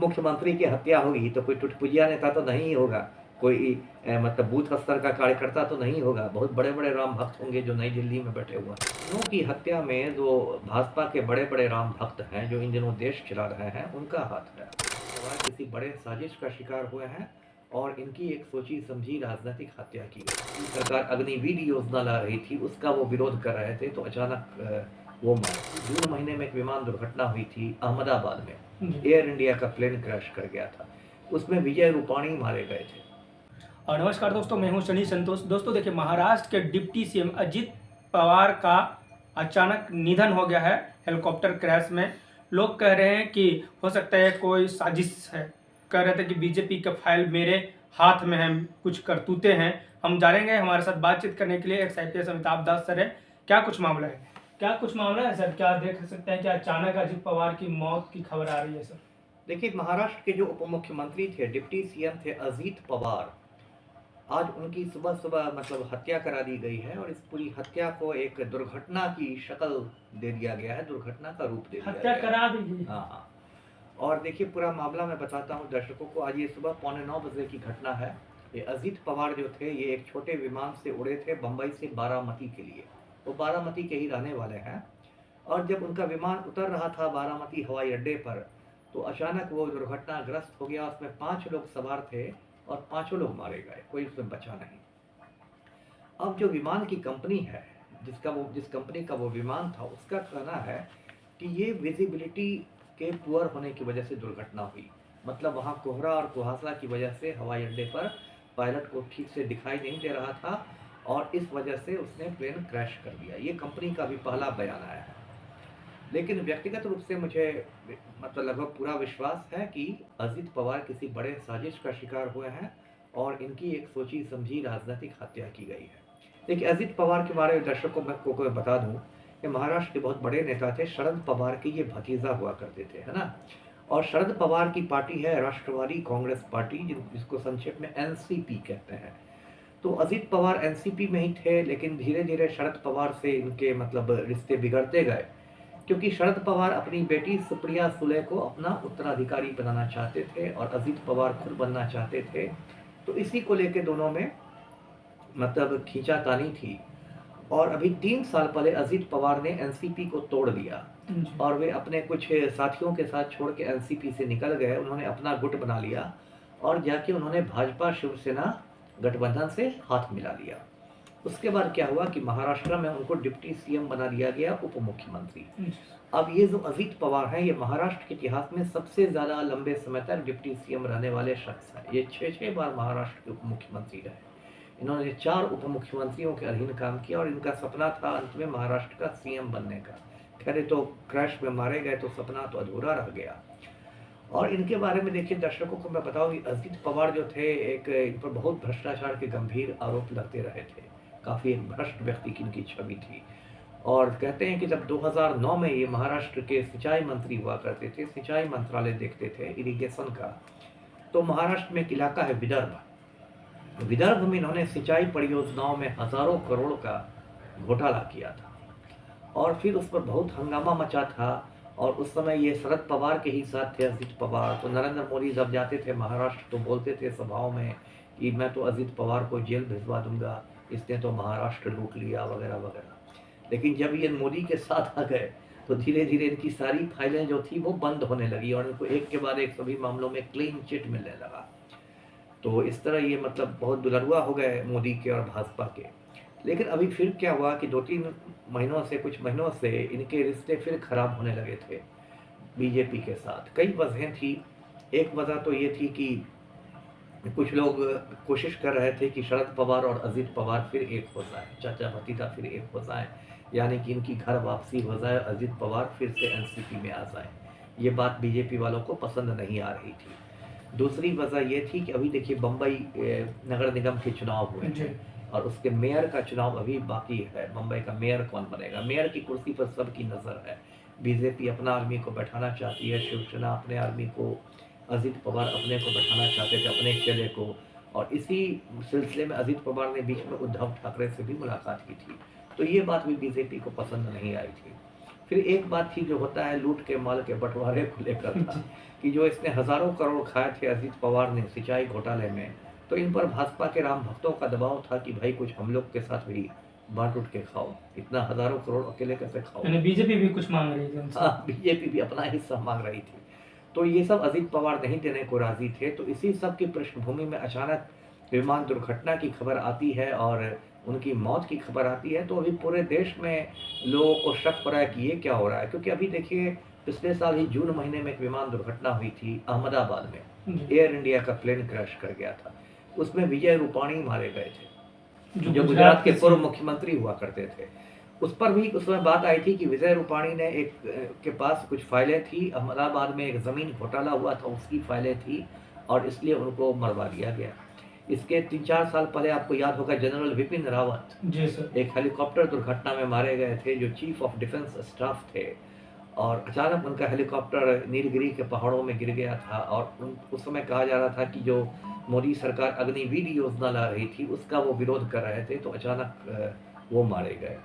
मुख्यमंत्री की हत्या होगी तो कोई टुटपुजिया नेता तो नहीं होगा, कोई मतलब बूथ स्तर का कार्यकर्ता तो नहीं होगा, बहुत बड़े-बड़े राम भक्त होंगे जो नई दिल्ली में बैठे हुए हैं। दोनों की हत्या में जो भाजपा के बड़े-बड़े राम भक्त हैं, जो इन दिनों देश चला रहे हैं, उनका हाथ है। वह किसी बड़े साजिश का शिकार हुए हैं और इनकी एक सोची-समझी राजनीतिक हत्या की गई। सरकार अग्निवीर योजना ला रही थी, उसका वो विरोध कर रहे थे तो अचानक वो जून महीने में एक विमान दुर्घटना हुई थी अहमदाबाद में। एयर इंडिया का प्लेन क्रैश कर गया था, उसमें विजय रूपाणी मारे गए थे। नमस्कार दोस्तों, मैं हूं सनी संतोष। दोस्तों देखिए, महाराष्ट्र के डिप्टी सीएम अजित पवार का अचानक निधन हो गया है हेलीकॉप्टर क्रैश में। लोग कह रहे हैं कि हो सकता है कोई साजिश है। कह रहे थे कि बीजेपी का फाइल मेरे हाथ में है, कुछ करतूते हैं। हम जानेंगे, हमारे साथ बातचीत करने के लिए एक्स अमिताभ दास सर है। क्या कुछ मामला है सर? क्या देख सकते हैं कि अचानक अजित पवार की मौत की खबर आ रही है सर? देखिए, महाराष्ट्र के जो उप मुख्यमंत्री थे, डिप्टी सीएम थे अजित पवार, आज उनकी सुबह-सुबह मतलब हत्या करा दी गई है और इस पूरी हत्या को एक दुर्घटना की शक्ल दे दिया गया है, दुर्घटना का रूप दे दिया हत्या गया है। करा दी गई। हाँ। और देखिए, पूरा मामला मैं बताता हूँ दर्शकों को। आज ये सुबह पौने 9 बजे की घटना है। ये अजित पवार जो थे, ये एक छोटे विमान से उड़े थे बम्बई से बारामती के लिए। वो बारामती के ही रहने वाले हैं और जब उनका विमान उतर रहा था बारामती हवाई अड्डे पर, तो अचानक वो दुर्घटनाग्रस्त हो गया। उसमें 5 लोग सवार थे और पाँचों लोग मारे गए, कोई उसमें बचा नहीं। अब जो विमान की कंपनी है, जिस कंपनी का वो विमान था, उसका कहना है कि ये विजिबिलिटी के पुअर होने की वजह से दुर्घटना हुई। मतलब वहाँ कोहरा और कुहासा की वजह से हवाई अड्डे पर पायलट को ठीक से दिखाई नहीं दे रहा था और इस वजह से उसने प्लेन क्रैश कर दिया। ये कंपनी का भी पहला बयान आया है। लेकिन व्यक्तिगत रूप से मुझे मतलब लगभग पूरा विश्वास है कि अजित पवार किसी बड़े साजिश का शिकार हुए हैं और इनकी एक सोची समझी राजनीतिक हत्या की गई है। देखिए, अजित पवार के बारे में दर्शकों को बता दूं कि महाराष्ट्र के बहुत बड़े नेता थे। शरद पवार के ये भतीजा हुआ करते थे, है ना। और शरद पवार की पार्टी है राष्ट्रवादी कांग्रेस पार्टी, जिसको संक्षेप में एनसीपी कहते हैं। तो अजित पवार एनसीपी में ही थे, लेकिन धीरे धीरे शरद पवार से इनके मतलब रिश्ते बिगड़ते गए, क्योंकि शरद पवार अपनी बेटी सुप्रिया सुले को अपना उत्तराधिकारी बनाना चाहते थे और अजित पवार खुद बनना चाहते थे। तो इसी को लेकर दोनों में मतलब खींचातानी थी और अभी 3 साल पहले अजित पवार ने एनसीपी को तोड़ दिया और वे अपने कुछ साथियों के साथ छोड़ के एनसीपी से निकल गए। उन्होंने अपना गुट बना लिया और जाके उन्होंने भाजपा शिवसेना गठबंधन से हाथ मिला लिया। उसके बाद क्या हुआ कि महाराष्ट्र में उनको डिप्टी सीएम बना दिया गया, उप मुख्यमंत्री। अब ये जो अजित पवार हैं, ये महाराष्ट्र के इतिहास में सबसे ज़्यादा लंबे समय तक डिप्टी सीएम रहने वाले शख्स हैं। ये 6 बार महाराष्ट्र के उप मुख्यमंत्री रहे। इन्होंने 4 उप मुख्यमंत्रियों के अधीन काम किया और इनका सपना था अंत में महाराष्ट्र का सीएम बनने का। खैर, तो क्रैश में मारे गए तो सपना तो अधूरा रह गया। और इनके बारे में देखिए दर्शकों को मैं बताऊं कि अजित पवार जो थे, एक इन पर बहुत भ्रष्टाचार के गंभीर आरोप लगते रहे थे। काफ़ी एक भ्रष्ट व्यक्ति की इनकी छवि थी और कहते हैं कि जब 2009 में ये महाराष्ट्र के सिंचाई मंत्री हुआ करते थे, सिंचाई मंत्रालय देखते थे इरिगेशन का, तो महाराष्ट्र में एक इलाका है विदर्भ में इन्होंने सिंचाई परियोजनाओं में हजारों करोड़ का घोटाला किया था और फिर उस पर बहुत हंगामा मचा था। और उस समय ये शरद पवार के ही साथ थे अजित पवार। तो नरेंद्र मोदी जब जाते थे महाराष्ट्र तो बोलते थे सभाओं में कि मैं तो अजित पवार को जेल भिजवा दूंगा, इसने तो महाराष्ट्र लूट लिया वगैरह वगैरह। लेकिन जब ये मोदी के साथ आ गए तो धीरे धीरे इनकी सारी फाइलें जो थी वो बंद होने लगी और इनको एक के बाद एक सभी मामलों में क्लीन चिट मिलने लगा। तो इस तरह ये मतलब बहुत दुलरुआ हो गए मोदी के और भाजपा के। लेकिन अभी फिर क्या हुआ कि 2-3 महीनों से, कुछ महीनों से इनके रिश्ते फिर खराब होने लगे थे बीजेपी के साथ। कई वजहें थी। एक वजह तो ये थी कि कुछ लोग कोशिश कर रहे थे कि शरद पवार और अजित पवार फिर एक हो जाए, चाचा भतीजा फिर एक हो जाए, यानी कि इनकी घर वापसी हो जाए, अजित पवार फिर से एनसीपी में आ जाए। ये बात बीजेपी वालों को पसंद नहीं आ रही थी। दूसरी वजह ये थी कि अभी देखिए बम्बई नगर निगम के चुनाव हुए हैं और उसके मेयर का चुनाव अभी बाकी है। मुंबई का मेयर कौन बनेगा, मेयर की कुर्सी पर सबकी नज़र है। बीजेपी अपना आदमी को बैठाना चाहती है, शिवसेना अपने आदमी को, अजित पवार अपने को बैठाना चाहते थे, अपने चेले को। और इसी सिलसिले में अजित पवार ने बीच में उद्धव ठाकरे से भी मुलाकात की थी। तो ये बात भी बीजेपी को पसंद नहीं आई थी। फिर एक बात थी जो होता है लूट के माल के बंटवारे को लेकर था कि जो इसने हजारों करोड़ खाए थे अजीत पवार ने सिंचाई घोटाले में, तो इन पर भाजपा के राम भक्तों का दबाव था कि भाई कुछ हम लोग के साथ भी बांट उठ के खाओ, इतना हजारों करोड़ अकेले कैसे खाओ। यानी बीजेपी भी कुछ मांग रही थी उनसे। हाँ, बीजेपी भी अपना हिस्सा मांग रही थी। तो ये सब अजीत पवार नहीं देने को राजी थे। तो इसी सब की पृष्ठभूमि में अचानक विमान दुर्घटना की खबर आती है और उनकी मौत की खबर आती है। तो अभी पूरे देश में लोगों को शक हो रहा है कि ये क्या हो रहा है, क्योंकि अभी देखिए पिछले साल ही जून महीने में एक विमान दुर्घटना हुई थी अहमदाबाद में। जी। एयर इंडिया का प्लेन क्रैश कर गया था। उसमें विजय रूपाणी मारे गए थे, जो गुजरात गुजरात के के पूर्व मुख्यमंत्री हुआ करते थे। उस पर भी उस समय बात आई थी कि विजय रूपाणी ने एक के पास कुछ फाइलें थी, अहमदाबाद में एक ज़मीन घोटाला हुआ था, उसकी फाइलें थी और इसलिए उनको मरवा दिया गया। इसके 3-4 साल पहले आपको याद होगा जनरल विपिन रावत जी सर। एक हेलीकॉप्टर दुर्घटना में मारे गए थे, जो चीफ ऑफ डिफेंस स्टाफ थे, और अचानक उनका हेलीकॉप्टर नीलगिरी के पहाड़ों में गिर गया था। और उस समय कहा जा रहा था कि जो मोदी सरकार अग्निवीर योजना ला रही थी उसका वो विरोध कर रहे थे, तो अचानक वो मारे गए।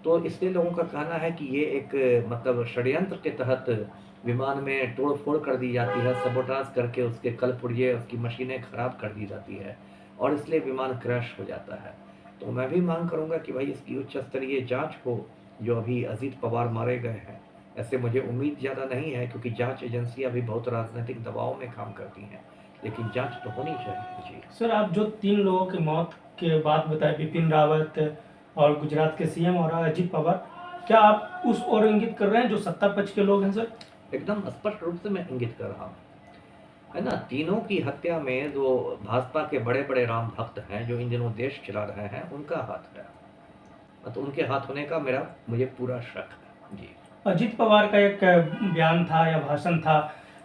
तो इसलिए लोगों का कहना है कि ये एक मतलब षड्यंत्र के तहत विमान में तोड़-फोड़ कर दी जाती है, सबोटाज करके उसके कल पुर्जे, उसकी मशीनें खराब कर दी जाती है और इसलिए विमान क्रैश हो जाता है। तो मैं भी मांग करूँगा कि भाई इसकी उच्च स्तरीय जाँच हो, जो अभी अजीत पवार मारे गए हैं। ऐसे मुझे उम्मीद ज़्यादा नहीं है, क्योंकि जाँच एजेंसियाँ भी बहुत राजनीतिक दबाव में काम करती हैं, लेकिन जाँच तो होनी चाहिए। जी। सर आप जो 3 लोगों की मौत के बाद बताए, बिपिन रावत और गुजरात के सीएम और अजीत पवार, क्या आप उस ओर इंगित कर रहे हैं जो सत्ता पक्ष के लोग हैं सर? एकदम स्पष्ट रूप से मैं इंगित कर रहा हूँ, है ना? तीनों की हत्या में जो भाजपा के बड़े-बड़े राम भक्त हैं, जो इन दिनों देश चला रहे हैं, उनका हाथ है। तो उनके हाथ होने का मुझे पूरा शक है। जी। अजीत पवार का एक बयान था या भाषण था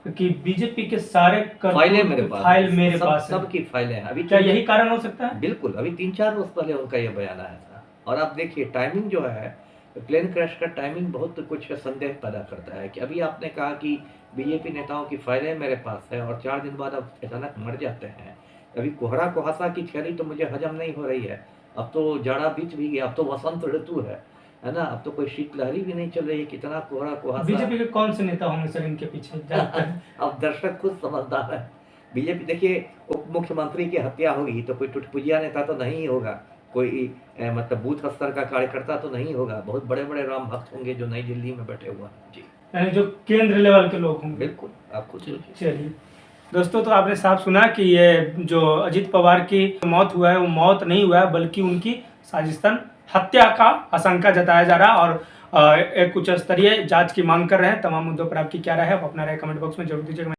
कि बीजेपी के सारे फाइलें मेरे पास फाइल मेरे पास है। सबकी फाइलें हैं। अभी क्या यही कारण हो सकता है? बिल्कुल, अभी 3-4 रोज़ पहले उनका ये बयान आया था। और आप देखिए टाइमिंग जो है, प्लेन क्रैश का टाइमिंग बहुत कुछ संदेह पैदा करता है कि अभी आपने कहा कि बीजेपी नेताओं की फाइलें मेरे पास है और 4 दिन बाद अब अचानक मर जाते हैं। अभी कोहरा कुहासा की थ्योरी तो मुझे हजम नहीं हो रही है। अब तो जाड़ा बीत भी गया, अब तो वसंत ऋतु है ना? अब तो कोई शीतलहरी भी नहीं चल रही है, कितना कोहरा कुहासा। बीजेपी के कौन से नेता होंगे सर इनके पीछे जानते हैं? अब दर्शक खुद समझदार है। बीजेपी देखिए, उप मुख्यमंत्री की हत्या होगी तो कोई टुटपुजिया नेता तो नहीं होगा, कोई मतलब बूथ स्तर का कार्यकर्ता तो नहीं होगा, बहुत बड़े-बड़े राम भक्त होंगे जो नई दिल्ली में बैठे हुए हैं। जी। यानी जो केंद्र लेवल के लोग होंगे। बिल्कुल, आप खुद सोचिए। चलिए दोस्तों, तो आपने साफ सुना कि ये जो अजीत पवार की मौत हुआ है वो मौत नहीं हुआ है, बल्कि उनकी साजिशन हत्या का आशंका जताया जा रहा है और एक उच्च स्तरीय जांच की मांग कर रहे हैं। तमाम मुद्दों पर आपकी क्या राय है, आप अपना राय कमेंट बॉक्स में जरूर दीजिएगा।